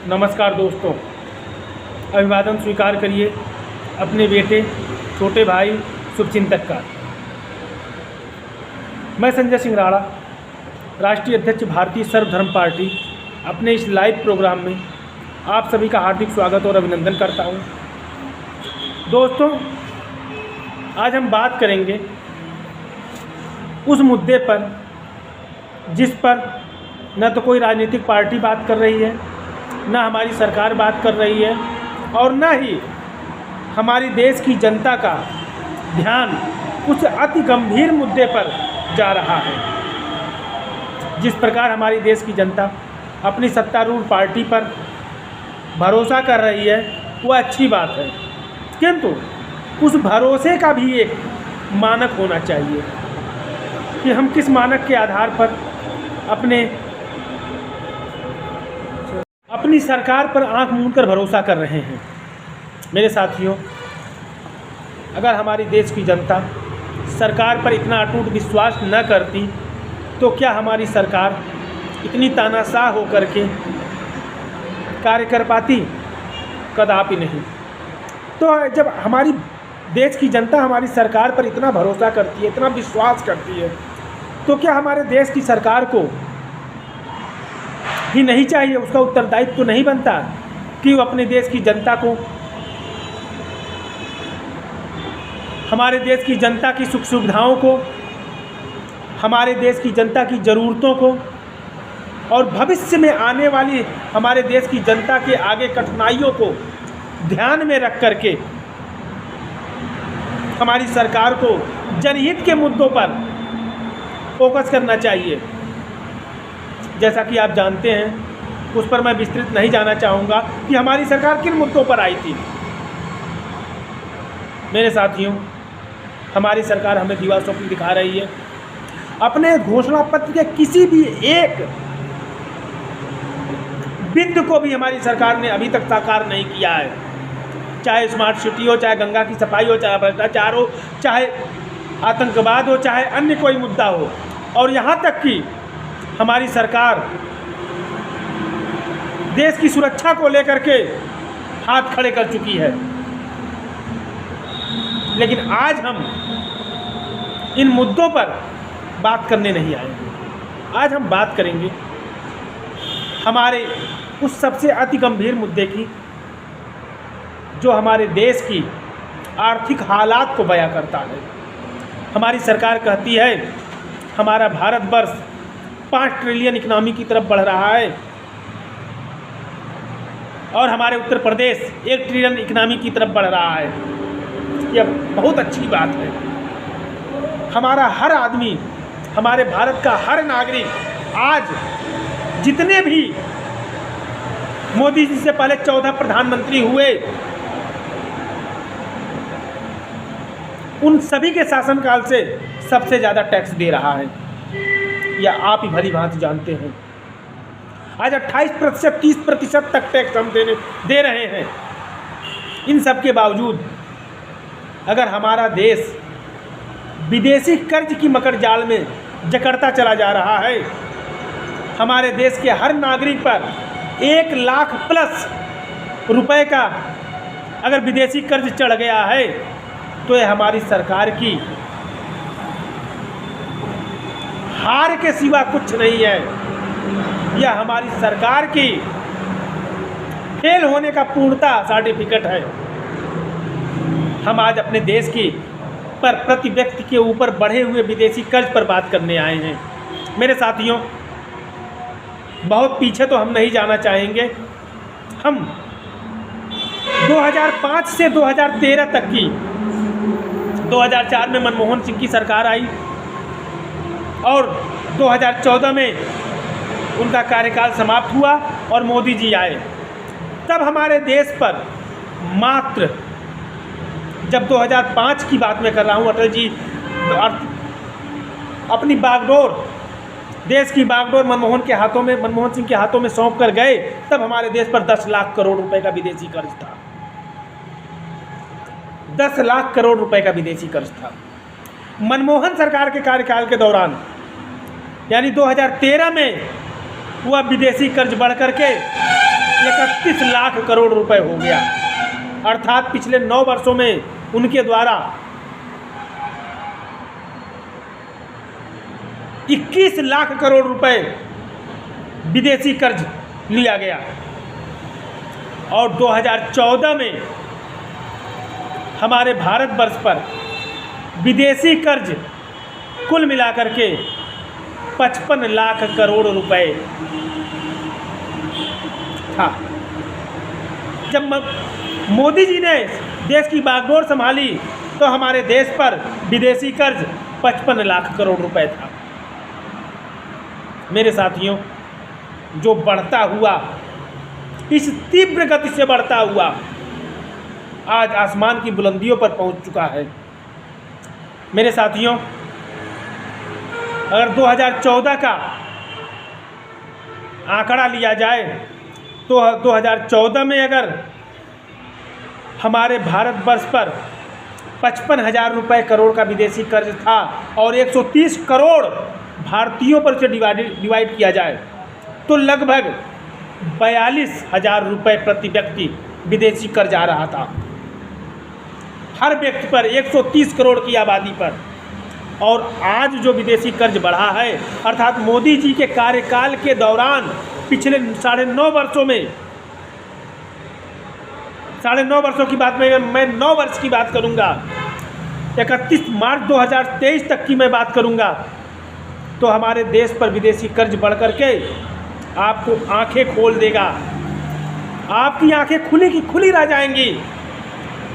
नमस्कार दोस्तों, अभिवादन स्वीकार करिए अपने बेटे छोटे भाई शुभचिंतक का। मैं संजय सिंह राणा, राष्ट्रीय अध्यक्ष भारतीय सर्वधर्म पार्टी, अपने इस लाइव प्रोग्राम में आप सभी का हार्दिक स्वागत और अभिनंदन करता हूं। दोस्तों, आज हम बात करेंगे उस मुद्दे पर जिस पर न तो कोई राजनीतिक पार्टी बात कर रही है, न हमारी सरकार बात कर रही है और न ही हमारी देश की जनता का ध्यान उस अति गंभीर मुद्दे पर जा रहा है। जिस प्रकार हमारी देश की जनता अपनी सत्तारूढ़ पार्टी पर भरोसा कर रही है वो अच्छी बात है, किंतु उस भरोसे का भी एक मानक होना चाहिए कि हम किस मानक के आधार पर अपनी सरकार पर आंख मूंद कर भरोसा कर रहे हैं। मेरे साथियों, अगर हमारी देश की जनता सरकार पर इतना अटूट विश्वास न करती तो क्या हमारी सरकार इतनी तानाशाह होकर के कार्य कर पाती? कदापि नहीं। तो जब हमारी देश की जनता हमारी सरकार पर इतना भरोसा करती है, इतना विश्वास करती है, तो क्या हमारे देश की सरकार को ही नहीं चाहिए, उसका उत्तरदायित्व तो नहीं बनता कि वो अपने देश की जनता को, हमारे देश की जनता की सुख सुविधाओं को, हमारे देश की जनता की ज़रूरतों को और भविष्य में आने वाली हमारे देश की जनता के आगे कठिनाइयों को ध्यान में रख करके हमारी सरकार को जनहित के मुद्दों पर फोकस करना चाहिए। जैसा कि आप जानते हैं, उस पर मैं विस्तृत नहीं जाना चाहूँगा कि हमारी सरकार किन मुद्दों पर आई थी। मेरे साथियों, हमारी सरकार हमें दिवा स्वप्न दिखा रही है। अपने घोषणा पत्र के किसी भी एक बिंदु को भी हमारी सरकार ने अभी तक साकार नहीं किया है। चाहे स्मार्ट सिटी हो, चाहे गंगा की सफाई हो, चाहे भ्रष्टाचार हो, चाहे आतंकवाद हो, चाहे अन्य कोई मुद्दा हो, और यहाँ तक कि हमारी सरकार देश की सुरक्षा को लेकर के हाथ खड़े कर चुकी है। लेकिन आज हम इन मुद्दों पर बात करने नहीं आए। आज हम बात करेंगे हमारे उस सबसे अति गंभीर मुद्दे की जो हमारे देश की आर्थिक हालात को बयां करता है। हमारी सरकार कहती है हमारा भारतवर्ष 5 ट्रिलियन इकनॉमी की तरफ बढ़ रहा है और हमारे उत्तर प्रदेश 1 ट्रिलियन इकनॉमी की तरफ बढ़ रहा है। यह बहुत अच्छी बात है। हमारा हर आदमी, हमारे भारत का हर नागरिक आज जितने भी मोदी जी से पहले 14 प्रधानमंत्री हुए, उन सभी के शासनकाल से सबसे ज़्यादा टैक्स दे रहा है। या आप ही भली भांति जानते हैं, आज 28%, 30% तक टैक्स हम दे रहे हैं। इन सब के बावजूद अगर हमारा देश विदेशी कर्ज की मकर जाल में जकड़ता चला जा रहा है, हमारे देश के हर नागरिक पर 1 लाख प्लस रुपए का अगर विदेशी कर्ज चढ़ गया है, तो यह हमारी सरकार की हार के सिवा कुछ नहीं है। यह हमारी सरकार की फेल होने का पूर्णता सर्टिफिकेट है। हम आज अपने देश की पर प्रति व्यक्ति के ऊपर बढ़े हुए विदेशी कर्ज पर बात करने आए हैं। मेरे साथियों, बहुत पीछे तो हम नहीं जाना चाहेंगे। हम 2005 से 2013 तक की, 2004 में मनमोहन सिंह की सरकार आई और 2014 में उनका कार्यकाल समाप्त हुआ और मोदी जी आए। तब हमारे देश पर मात्र, जब 2005 की बात मैं कर रहा हूँ, अटल जी अपनी बागडोर, देश की बागडोर मनमोहन सिंह के हाथों में सौंप कर गए, तब हमारे देश पर 10 लाख करोड़ रुपए का विदेशी कर्ज था। 10 लाख करोड़ रुपए का विदेशी कर्ज था। मनमोहन सरकार के कार्यकाल के दौरान, यानी 2013 में, वह विदेशी कर्ज बढ़ करके 31 लाख करोड़ रुपए हो गया। अर्थात पिछले 9 वर्षों में उनके द्वारा 21 लाख करोड़ रुपए विदेशी कर्ज लिया गया। और 2014 में हमारे भारतवर्ष पर विदेशी कर्ज कुल मिलाकर के 55 लाख करोड़ रुपए था। जब मोदी जी ने देश की बागडोर संभाली तो हमारे देश पर विदेशी कर्ज 55 लाख करोड़ रुपए था। मेरे साथियों, जो बढ़ता हुआ, इस तीव्र गति से बढ़ता हुआ आज आसमान की बुलंदियों पर पहुंच चुका है। मेरे साथियों, अगर 2014 का आंकड़ा लिया जाए तो 2014 में अगर हमारे भारतवर्ष पर 55,000 रुपये करोड़ का विदेशी कर्ज था और 130 करोड़ भारतीयों पर उसे डिवाइड किया जाए तो लगभग 42,000 रुपये प्रति व्यक्ति विदेशी कर्ज आ रहा था, हर व्यक्ति पर, 130 करोड़ की आबादी पर। और आज जो विदेशी कर्ज बढ़ा है, अर्थात मोदी जी के कार्यकाल के दौरान पिछले 9.5 वर्षों में, 9.5 वर्षों की बात में मैं 9 वर्ष की बात करूंगा, 31 मार्च 2023 तक की मैं बात करूंगा, तो हमारे देश पर विदेशी कर्ज बढ़ करके आपको आंखें खोल देगा। आपकी आंखें खुली की खुली रह जाएंगी।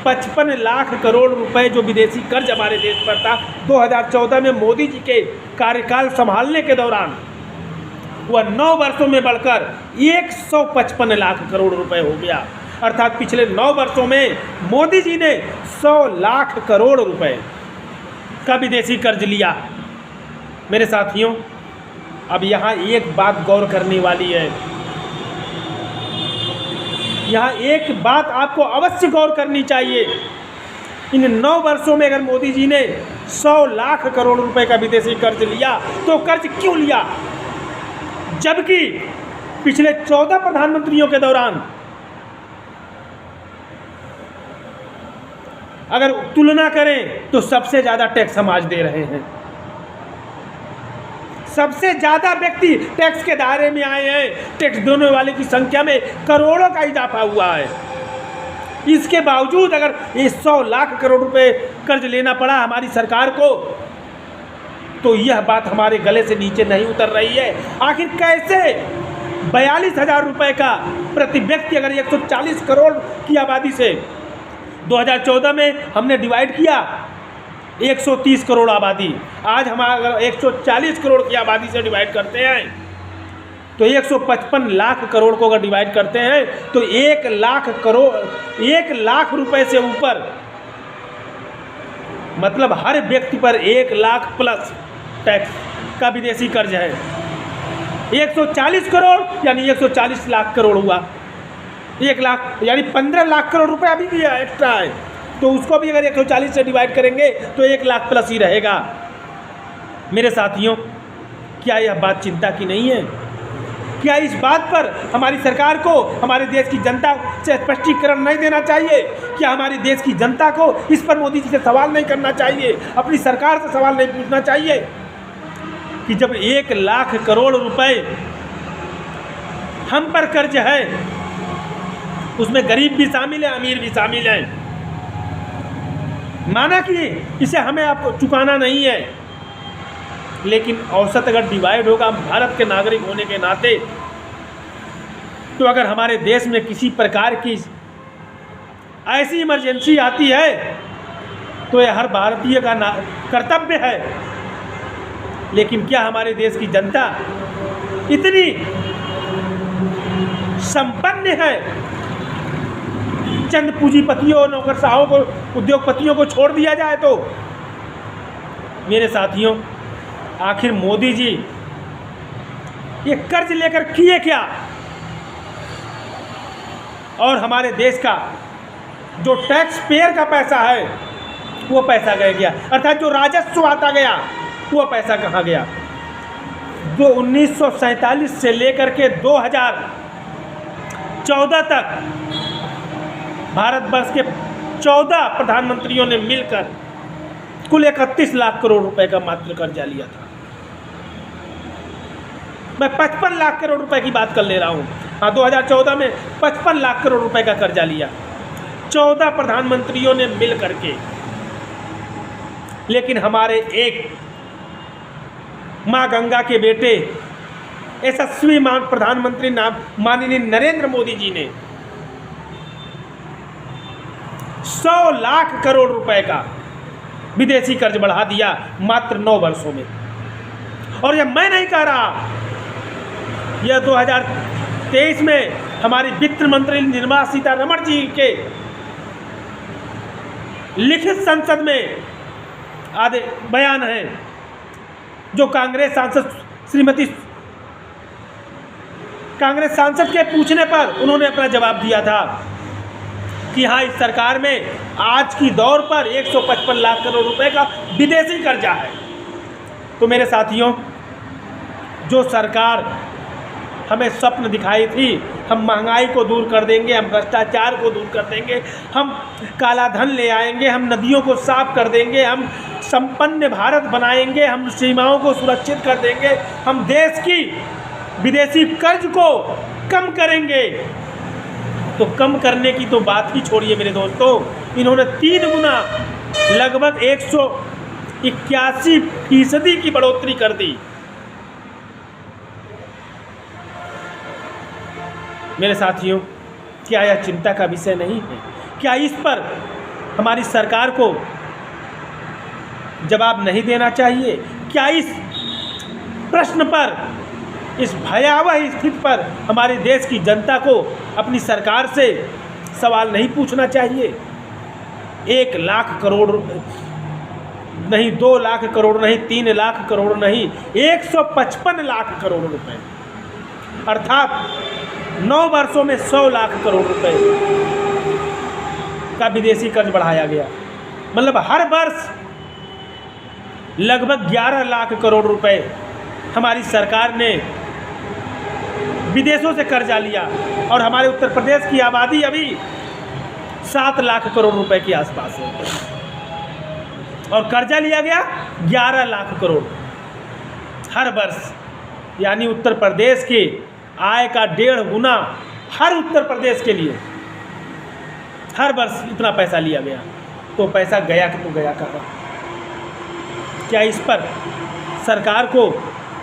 55 लाख करोड़ रुपए जो विदेशी कर्ज हमारे देश पर था 2014 में मोदी जी के कार्यकाल संभालने के दौरान, वह 9 वर्षों में बढ़कर 155 लाख करोड़ रुपए हो गया। अर्थात पिछले 9 वर्षों में मोदी जी ने 100 लाख करोड़ रुपए का विदेशी कर्ज लिया। मेरे साथियों, अब यहाँ एक बात गौर करने वाली है, यहाँ एक बात आपको अवश्य गौर करनी चाहिए। इन 9 वर्षों में अगर मोदी जी ने 100 लाख करोड़ रुपए का विदेशी कर्ज लिया तो कर्ज क्यों लिया, जबकि पिछले 14 प्रधानमंत्रियों के दौरान अगर तुलना करें तो सबसे ज़्यादा टैक्स हम आज दे रहे हैं। सबसे ज़्यादा व्यक्ति टैक्स के दायरे में आए हैं। टैक्स देने वाले की संख्या में करोड़ों का इजाफा हुआ है। इसके बावजूद अगर ये 100 लाख करोड़ रुपए कर्ज लेना पड़ा हमारी सरकार को, तो यह बात हमारे गले से नीचे नहीं उतर रही है। आखिर कैसे 42,000 रुपये का प्रति व्यक्ति अगर 140 करोड़ की आबादी से 2014 में हमने डिवाइड किया 130 करोड़ आबादी, आज हम अगर 140 करोड़ की आबादी से डिवाइड करते हैं तो 155 लाख करोड़ को अगर डिवाइड करते हैं तो 1 लाख करोड़, 1 लाख रुपए से ऊपर, मतलब हर व्यक्ति पर 1 लाख प्लस टैक्स का विदेशी कर्ज है। 140 करोड़ यानी 140 लाख करोड़ हुआ, 1 लाख यानी 15 लाख करोड़ रुपए अभी भी एक्स्ट्रा है, तो उसको भी अगर 140 से डिवाइड करेंगे तो 1 लाख प्लस ही रहेगा। मेरे साथियों, क्या यह बात चिंता की नहीं है? क्या इस बात पर हमारी सरकार को हमारे देश की जनता से स्पष्टीकरण नहीं देना चाहिए? क्या हमारे देश की जनता को इस पर मोदी जी से सवाल नहीं करना चाहिए, अपनी सरकार से सवाल नहीं पूछना चाहिए कि जब 1 लाख करोड़ रुपए हम पर कर्ज है, उसमें गरीब भी शामिल है, अमीर भी शामिल है। माना कि इसे हमें आपको चुकाना नहीं है, लेकिन औसत अगर डिवाइड होगा भारत के नागरिक होने के नाते, तो अगर हमारे देश में किसी प्रकार की ऐसी इमरजेंसी आती है तो यह हर भारतीय का कर्तव्य है। लेकिन क्या हमारे देश की जनता इतनी संपन्न है? चंद पूंजीपतियों, नौकरशाहों को, उद्योगपतियों को छोड़ दिया जाए तो? मेरे साथियों, आखिर मोदी जी ये कर्ज लेकर किए क्या? और हमारे देश का जो टैक्स पेयर का पैसा है वो पैसा गया, अर्थात जो राजस्व आता गया वो पैसा कहाँ गया? जो 1947 से लेकर के 14 तक भारतवर्ष के 14 प्रधानमंत्रियों ने मिलकर कुल 31 लाख करोड़ रुपए का मात्र कर्जा लिया था। मैं 55 लाख करोड़ रुपए की बात कर ले रहा हूँ। हाँ, 2014 में 55 लाख करोड़ रुपए का कर्जा लिया 14 प्रधानमंत्रियों ने मिल करके। लेकिन हमारे एक माँ गंगा के बेटे यशस्वी प्रधानमंत्री माननीय नरेंद्र मोदी जी ने 100 लाख करोड़ रुपए का विदेशी कर्ज बढ़ा दिया मात्र 9 वर्षों में। और यह मैं नहीं कह रहा, यह 2023 में हमारी वित्त मंत्री निर्मला सीतारमण जी के लिखित संसद में आदि बयान है, जो कांग्रेस सांसद के पूछने पर उन्होंने अपना जवाब दिया था कि हाँ, इस सरकार में आज की दौर पर 155 लाख करोड़ रुपए का विदेशी कर्जा है। तो मेरे साथियों, जो सरकार हमें स्वप्न दिखाई थी, हम महंगाई को दूर कर देंगे, हम भ्रष्टाचार को दूर कर देंगे, हम काला धन ले आएंगे, हम नदियों को साफ कर देंगे, हम संपन्न भारत बनाएंगे, हम सीमाओं को सुरक्षित कर देंगे, हम देश की विदेशी कर्ज को कम करेंगे, तो कम करने की तो बात ही छोड़िए मेरे दोस्तों, इन्होंने 3 गुना लगभग 181% की बढ़ोतरी कर दी। मेरे साथियों, क्या यह चिंता का विषय नहीं है? क्या इस पर हमारी सरकार को जवाब नहीं देना चाहिए? क्या इस प्रश्न पर, इस भयावह स्थिति पर हमारे देश की जनता को अपनी सरकार से सवाल नहीं पूछना चाहिए? 1 लाख करोड़ नहीं, 2 लाख करोड़ नहीं, 3 लाख करोड़ नहीं, 155 लाख करोड़ रुपए, अर्थात 9 वर्षों में 100 लाख करोड़ रुपए का विदेशी कर्ज बढ़ाया गया। मतलब हर वर्ष लगभग 11 लाख करोड़ रुपए हमारी सरकार ने विदेशों से कर्जा लिया। और हमारे उत्तर प्रदेश की आबादी अभी 7 लाख करोड़ रुपए के आसपास है, और कर्जा लिया गया 11 लाख करोड़ हर वर्ष। यानी उत्तर प्रदेश के आय का 1.5 गुना हर उत्तर प्रदेश के लिए हर वर्ष इतना पैसा लिया गया। तो पैसा गया कि तो गया कहाँ? क्या इस पर सरकार को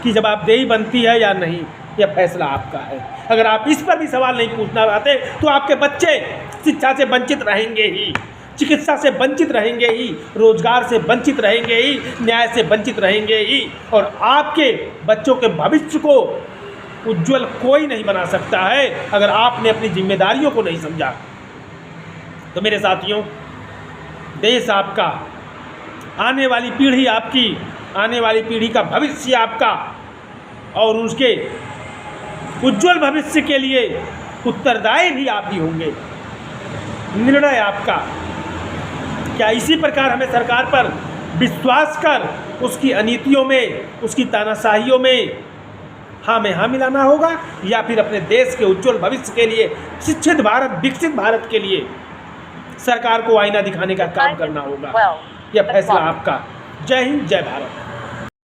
की जवाबदेही बनती है या नहीं? यह फैसला आपका है। अगर आप इस पर भी सवाल नहीं पूछना चाहते तो आपके बच्चे शिक्षा से वंचित रहेंगे ही, चिकित्सा से वंचित रहेंगे ही, रोजगार से वंचित रहेंगे ही, न्याय से वंचित रहेंगे ही, और आपके बच्चों के भविष्य को उज्जवल कोई नहीं बना सकता है अगर आपने अपनी जिम्मेदारियों को नहीं समझा। तो मेरे साथियों, देश आपका, आने वाली पीढ़ी आपकी, आने वाली पीढ़ी का भविष्य आपका, और उसके उज्जवल भविष्य के लिए उत्तरदायी भी आप ही होंगे। निर्णय आपका। क्या इसी प्रकार हमें सरकार पर विश्वास कर उसकी अनीतियों में, उसकी तानाशाहियों में हाँ में हाँ मिलाना होगा, या फिर अपने देश के उज्जवल भविष्य के लिए, शिक्षित भारत, विकसित भारत के लिए सरकार को आईना दिखाने का काम करना होगा? यह फैसला आपका। जय हिंद, जय भारत।